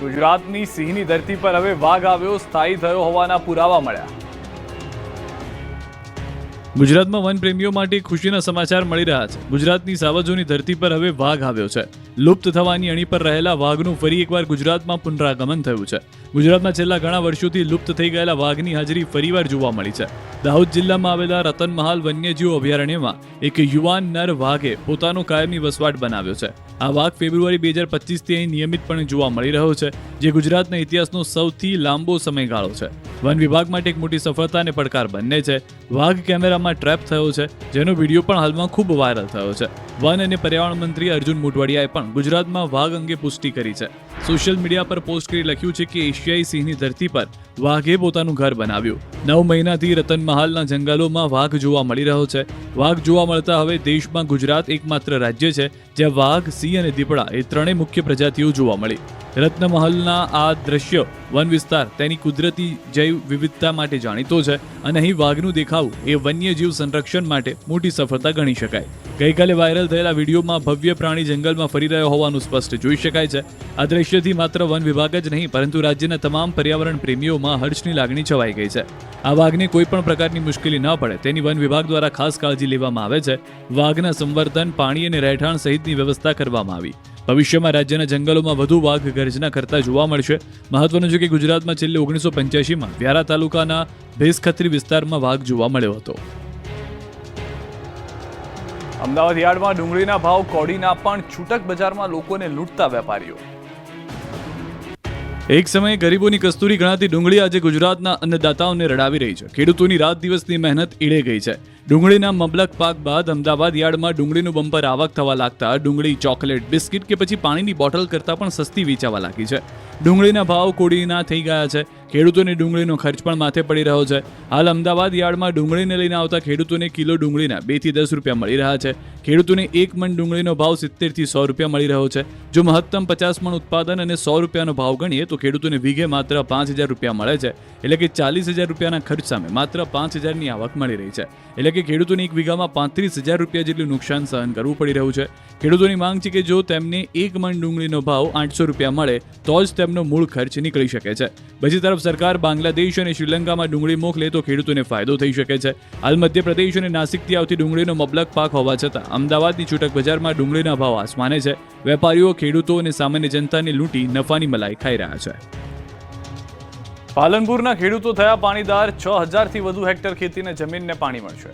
ગુજરાતની સિંહની ધરતી પર હવે વાઘ આવ્યો સ્થાયી થયો હોવાના પુરાવા મળ્યા. ગુજરાતમાં વન પ્રેમીઓ માટે ખુશીના સમાચાર મળી રહ્યા છે. ગુજરાતની સાવજોની ધરતી પર હવે વાઘ આવ્યો છે. લુપ્ત થવાની અણી પર રહેલા વાઘનું ફરી એકવાર ગુજરાતમાં પુનરાગમન થયું છે. ગુજરાતમાં છેલ્લા ઘણા વર્ષોથી લુપ્ત થઈ ગયેલા વાઘની હાજરી ફરીવાર જોવા મળી છે. દાહોદ જિલ્લામાં આવેલા રતનમહાલ વન્યજીવ અભયારણ્યમાં એક યુવાન નર વાઘે પોતાનો કાયમી વસવાટ બનાવ્યો છે. આ વાઘ ફેબ્રુઆરી 2025થી અહીં નિયમિતપણે જોવા મળી રહ્યો છે, જે ગુજરાતના ઇતિહાસનો સૌથી લાંબો સમયગાળો છે. વન વિભાગ માટે એક મોટી સફળતા અને પડકાર બંને છે. વાઘ કેમેરામાં ટ્રેપ થયો છે, જેનો વિડીયો પણ હાલમાં ખૂબ વાયરલ થયો છે. વન અને પર્યાવરણ મંત્રી અર્જુન મોઢવાડિયાએ પણ ગુજરાતમાં વાઘ અંગે પુષ્ટિ કરી છે. સોશિયલ મીડિયા પર પોસ્ટ કરી લખ્યું છે કે એશિયાઈ સિંહની ધરતી પર વાઘે પોતાનું ઘર બનાવ્યું. 9 મહિનાથી રતનમહાલના જંગલોમાં વાઘ જોવા મળી રહ્યો છે. વાઘ જોવા મળતા હવે દેશમાં ગુજરાત એકમાત્ર રાજ્ય છે જ્યાં વાઘ, સિંહ અને દીપડા એ ત્રણેય મુખ્ય પ્રજાતિઓ જોવા મળી. રત્નમહાલના આ દ્રશ્ય વન વિસ્તાર તેની કુદરતી જૈવ વિવિધતા માટે જાણીતો છે અને અહીં વાઘનું દેખાવું એ વન્યજીવ સંરક્ષણ માટે મોટી સફળતા ગણી શકાય. ગઈકાલે વાયરલ થયેલા વિડીયોમાં ભવ્ય પ્રાણી જંગલમાં ફરી રહ્યો હોવાનું સ્પષ્ટ જોઈ શકાય છે. આ દ્રશ્યથી માત્ર વન વિભાગ જ નહીં પરંતુ રાજ્યના તમામ પર્યાવરણ પ્રેમીઓમાં હર્ષની લાગણી છવાઈ ગઈ છે. આ વાઘને કોઈ પણ પ્રકારની મુશ્કેલી ન પડે તેની વન વિભાગ દ્વારા ખાસ કાળજી લેવામાં આવે છે. વાઘના સંવર્ધન, પાણી અને રહેઠાણ સહિતની વ્યવસ્થા કરવામાં આવી. ભવિષ્યમાં રાજ્યના જંગલોમાં વધુ વાઘ ગર્જના કરતા જોવા મળશે. મહત્વનું છે કે ગુજરાતમાં છેલ્લે 1985માં વ્યારા તાલુકાના ભેસખત્રી વિસ્તારમાં વાઘ જોવા મળ્યો હતો. અમદાવાદ યાર્ડમાં ડુંગળીના ભાવ કોડીના પણ છૂટક બજારમાં લોકોને લૂંટતા વેપારીઓ. એક સમયે ગરીબોની કસ્તુરી ગણાતી ડુંગળી આજે ગુજરાતના અન્નદાતાઓને રડાવી રહી છે. ખેડૂતોની રાત દિવસની મહેનત ઈડે ગઈ છે. ડુંગળીના મબલક પાક બાદ અમદાવાદ યાર્ડમાં ડુંગળીનું બમ્પર આવક થવા લાગતા ડુંગળી, ચોકલેટ, બિસ્કિટ કે પછી પાણીની બોટલ કરતાં પણ સસ્તી વેચાવા લાગી છે. ડુંગળીના ભાવ કોડીના થઈ ગયા છે. ખેડૂતોને ડુંગળીનો ખર્ચ પણ માથે પડી રહ્યો છે. હાલ અમદાવાદ યાર્ડમાં ડુંગળીને લઈને આવતા ખેડૂતોને કિલો ડુંગળીના 2 થી 10 રૂપિયા મળી રહ્યા છે. ખેડૂતોને 1 મણ ડુંગળીનો ભાવ 70 થી 100 રૂપિયા મળી રહ્યો છે. જો મહત્તમ 50 મણ ઉત્પાદન અને 100 રૂપિયાનો ભાવ ગણીએ તો ખેડૂતોને વીઘે માત્ર 5000 રૂપિયા મળે છે. એટલે કે 40000 રૂપિયાના ખર્ચ સામે માત્ર 5000ની આવક મળી રહી છે. એટલે કે ખેડૂતોને એક વીઘામાં 35000 રૂપિયા જેટલું નુકસાન સહન કરવું પડી રહ્યું છે. ખેડૂતોની માંગ છે કે જો તેમને 1 મણ ડુંગળીનો ભાવ 800 રૂપિયા મળે તો જ તેમનો મૂળ ખર્ચ નીકળી શકે છે. બીજી તરફ સરકાર બાંગ્લાદેશ અને શ્રીલંકામાં ડુંગળી મોકલે તો ખેડૂતોને ફાયદો થઈ શકે છે. હાલ મધ્યપ્રદેશ અને નાસિકથી આવતી ડુંગળીનો મબલક પાક હોવા છતાં અમદાવાદની છૂટક બજારમાં ડુંગળીના ભાવ આસમાને છે. વેપારીઓ, ખેડૂતો અને સામાન્ય જનતાને લૂંટી નફાની મલાઈ ખાઈ રહ્યા છે. પાલનપુરના ખેડૂતો થયા પાણીદાર. 6000થી વધુ હેક્ટર ખેતીને જમીનને પાણી મળશે.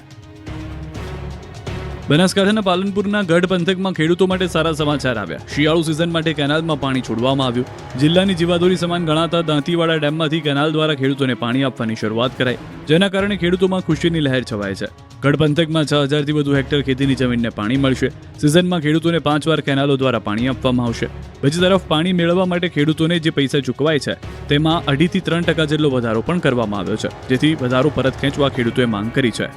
બનાસકાંઠાના પાલનપુરના ગઢ પંથકમાં ખેડૂતો માટે સારા સમાચાર આવ્યા. શિયાળુ સિઝન માટે કેનાલમાં પાણી છોડવામાં આવ્યું. જિલ્લાની જીવાદોરી સમાન ગણાતા દાંતીવાડા ડેમમાંથી કેનાલ દ્વારા ખેડૂતોને પાણી આપવાની શરૂઆત કરાઈ, જેના કારણે ખેડૂતોમાં ખુશીની લહેર છવાય છે. ગઢ પંથકમાં 6000થી વધુ હેક્ટર ખેતીની જમીનને પાણી મળશે. સિઝનમાં ખેડૂતોને 5 વાર કેનાલો દ્વારા પાણી આપવામાં આવશે. બીજી તરફ પાણી મેળવવા માટે ખેડૂતોને જે પૈસા ચૂકવાય છે તેમાં 2.5 થી 3% જેટલો વધારો પણ કરવામાં આવ્યો છે, જેથી વધારો પરત ખેંચવા ખેડૂતોએ માંગ કરી છે.